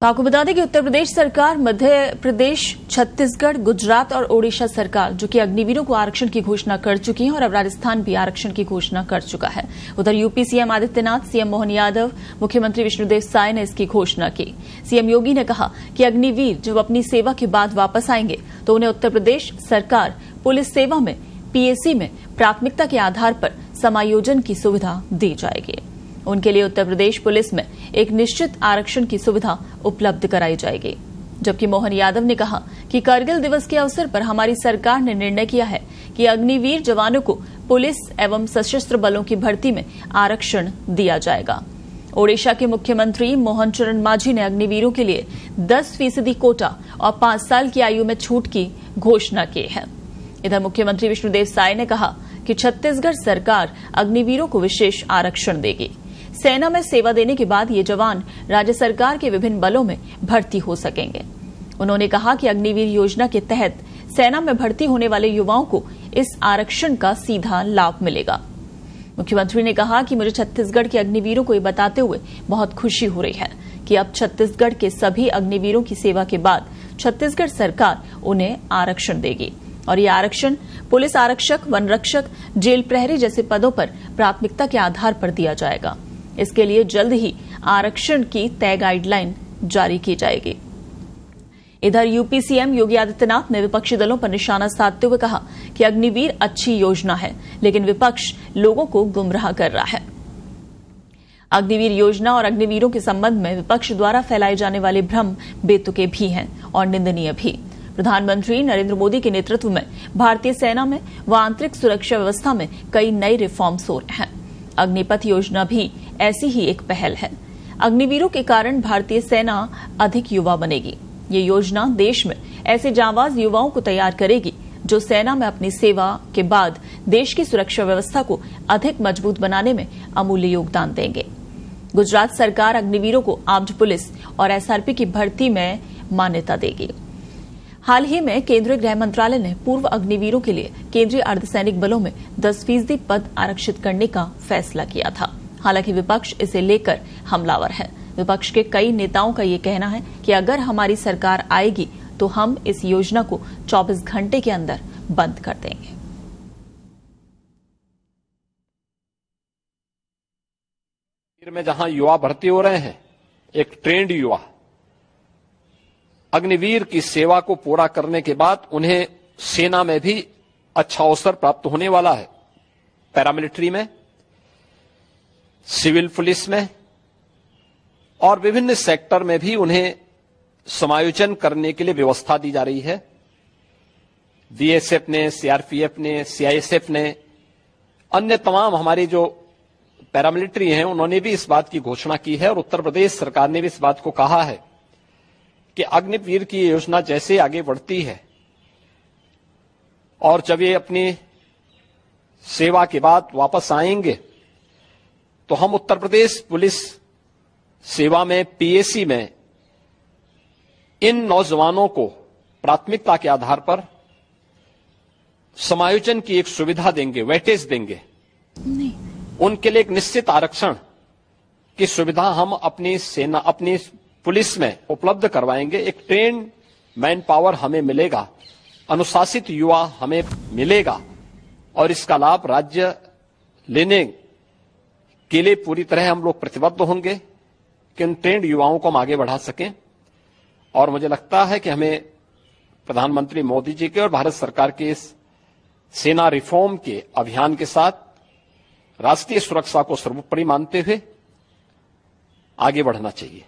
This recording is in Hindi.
तो आपको बता दें कि उत्तर प्रदेश सरकार, मध्य प्रदेश, छत्तीसगढ़, गुजरात और ओडिशा सरकार जो कि अग्निवीरों को आरक्षण की घोषणा कर चुकी हैं और अब राजस्थान भी आरक्षण की घोषणा कर चुका है। उधर UP CM Adityanath, CM Mohan Yadav, मुख्यमंत्री विष्णुदेव साय ने इसकी घोषणा की। सीएम योगी ने कहा कि अग्निवीर जब अपनी सेवा के बाद वापस आएंगे तो उन्हें उत्तर प्रदेश सरकार पुलिस सेवा में पीएसी में प्राथमिकता के आधार पर समायोजन की सुविधा दी जाएगी। उनके लिए उत्तर प्रदेश पुलिस में एक निश्चित आरक्षण की सुविधा उपलब्ध कराई जाएगी। जबकि मोहन यादव ने कहा कि कारगिल दिवस के अवसर पर हमारी सरकार ने निर्णय किया है कि अग्निवीर जवानों को पुलिस एवं सशस्त्र बलों की भर्ती में आरक्षण दिया जाएगा। ओडिशा के मुख्यमंत्री मोहन चरण मांझी ने अग्निवीरों के लिए 10% कोटा और 5 साल की आयु में छूट की घोषणा की है। इधर मुख्यमंत्री विष्णुदेव साय ने कहा कि छत्तीसगढ़ सरकार अग्निवीरों को विशेष आरक्षण देगी। सेना में सेवा देने के बाद ये जवान राज्य सरकार के विभिन्न बलों में भर्ती हो सकेंगे। उन्होंने कहा कि अग्निवीर योजना के तहत सेना में भर्ती होने वाले युवाओं को इस आरक्षण का सीधा लाभ मिलेगा। मुख्यमंत्री ने कहा कि मुझे छत्तीसगढ़ के अग्निवीरों को ये बताते हुए बहुत खुशी हो रही है कि अब छत्तीसगढ़ के सभी अग्निवीरों की सेवा के बाद छत्तीसगढ़ सरकार उन्हें आरक्षण देगी और ये आरक्षण पुलिस आरक्षक, वन रक्षक, जेल प्रहरी जैसे पदों पर प्राथमिकता के आधार पर दिया जाएगा। इसके लिए जल्द ही आरक्षण की तय गाइडलाइन जारी की जाएगी। इधर यूपी सीएम योगी आदित्यनाथ ने विपक्षी दलों पर निशाना साधते हुए कहा कि अग्निवीर अच्छी योजना है, लेकिन विपक्ष लोगों को गुमराह कर रहा है। अग्निवीर योजना और अग्निवीरों के संबंध में विपक्ष द्वारा फैलाए जाने वाले भ्रम बेतुके भी हैं और निंदनीय भी। प्रधानमंत्री नरेंद्र मोदी के नेतृत्व में भारतीय सेना में व आंतरिक सुरक्षा व्यवस्था में कई नए रिफॉर्म्स हो रहे हैं। अग्निपथ योजना भी ऐसी ही एक पहल है। अग्निवीरों के कारण भारतीय सेना अधिक युवा बनेगी। ये योजना देश में ऐसे जांबाज युवाओं को तैयार करेगी जो सेना में अपनी सेवा के बाद देश की सुरक्षा व्यवस्था को अधिक मजबूत बनाने में अमूल्य योगदान देंगे। गुजरात सरकार अग्निवीरों को आर्म्ड पुलिस और एसआरपी की भर्ती में मान्यता देगी। हाल ही में केंद्रीय गृह मंत्रालय ने पूर्व अग्निवीरों के लिए केंद्रीय अर्धसैनिक बलों में 10% पद आरक्षित करने का फैसला किया था। हालांकि विपक्ष इसे लेकर हमलावर है। विपक्ष के कई नेताओं का ये कहना है कि अगर हमारी सरकार आएगी तो हम इस योजना को 24 घंटे के अंदर बंद कर देंगे। में जहां युवा भर्ती हो रहे हैं, एक ट्रेंड युवा अग्निवीर की सेवा को पूरा करने के बाद उन्हें सेना में भी अच्छा अवसर प्राप्त होने वाला है। पैरामिलिट्री में, सिविल पुलिस में और विभिन्न सेक्टर में भी उन्हें समायोजन करने के लिए व्यवस्था दी जा रही है। बीएसएफ ने, सीआरपीएफ ने, सीआईएसएफ ने, अन्य तमाम हमारी जो पैरामिलिट्री हैं उन्होंने भी इस बात की घोषणा की है और उत्तर प्रदेश सरकार ने भी इस बात को कहा है कि अग्निवीर की योजना जैसे आगे बढ़ती है और जब ये अपनी सेवा के बाद वापस आएंगे तो हम उत्तर प्रदेश पुलिस सेवा में पीएसी में इन नौजवानों को प्राथमिकता के आधार पर समायोजन की एक सुविधा देंगे, वेटेज देंगे। उनके लिए एक निश्चित आरक्षण की सुविधा हम अपनी सेना, अपनी पुलिस में उपलब्ध करवाएंगे। एक ट्रेन मैन पावर हमें मिलेगा, अनुशासित युवा हमें मिलेगा और इसका लाभ राज्य लेने के लिए पूरी तरह हम लोग प्रतिबद्ध होंगे कि उन ट्रेंड युवाओं को हम आगे बढ़ा सकें। और मुझे लगता है कि हमें प्रधानमंत्री मोदी जी के और भारत सरकार के इस सेना रिफॉर्म के अभियान के साथ राष्ट्रीय सुरक्षा को सर्वोपरि मानते हुए आगे बढ़ना चाहिए।